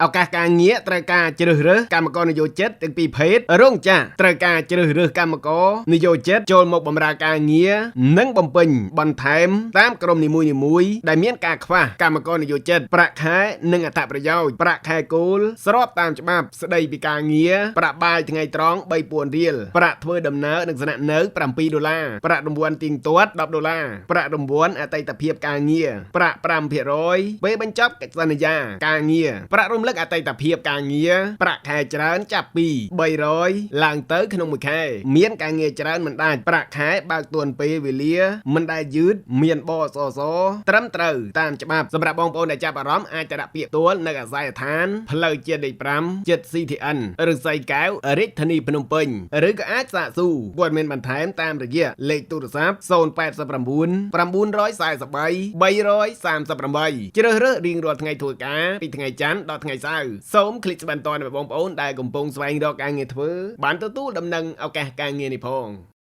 ឱកាសការងារត្រូវការជ្រើសរើសកម្មករនិយោជិតទាំងពីរភេទរងចាស់ត្រូវការជ្រើសរើសកម្មករនិយោជិតចូលមកបម្រើការងារនិងបំពេញបន្ថែមតាមក្រុមនីមួយៗដែលមានការខ្វះកម្មករនិយោជិតប្រាក់ខែនិងអត្ថប្រយោជន៍ប្រាក់ខែគោលស្របតាមច្បាប់ស្ដីពីការងារប្រាក់បាយថ្ងៃត្រង់$3000រៀលប្រាក់ធ្វើដំណើរនិងស្នាក់នៅ$7ប្រាក់រង្វាន់ទៀងទាត់$10ប្រាក់រង្វាន់អតីតភាពការងារប្រាក់5%ពេលបញ្ចប់កិច្ចសន្យាការងារប្រាក់រំលឹកអតីតភាពការងារប្រាក់ខែច្រើនចាប់ពី300ឡើងទៅក្នុងមួយខែមានការងារច្រើនមិនដាច់ប្រាក់ខែបើកទាន់ពេលវេលាមិនដែលយឺតមានបសសត្រឹមត្រូវតាមច្បាប់សម្រាប់បងប្អូនដែលចាប់អារម្មណ៍អាចទៅដាក់ពាក្យទួលនៅអាស័យដ្ឋានផ្លូវជាតិលេខ5ជិត CTN ឬស័យកែវរាជធានីភ្នំពេញឬក៏អាចសាកសួរព័ត៌មានបន្ថែមតាមរយៈលេខទូរស័ព្ទ089 943 338ជ្រើសរើសរៀងរាល់ថ្ងៃធ្វើការពីថ្ងៃច័ន្ទដល់ថ្ងៃសៅរ៍សូមคลิกស្ប័ណ្ណតដើម្បីបងប្អូនដែលកំពុងស្វែងរកការងារធ្វើបានទទួលដំណឹងឱកាសការងារនេះផង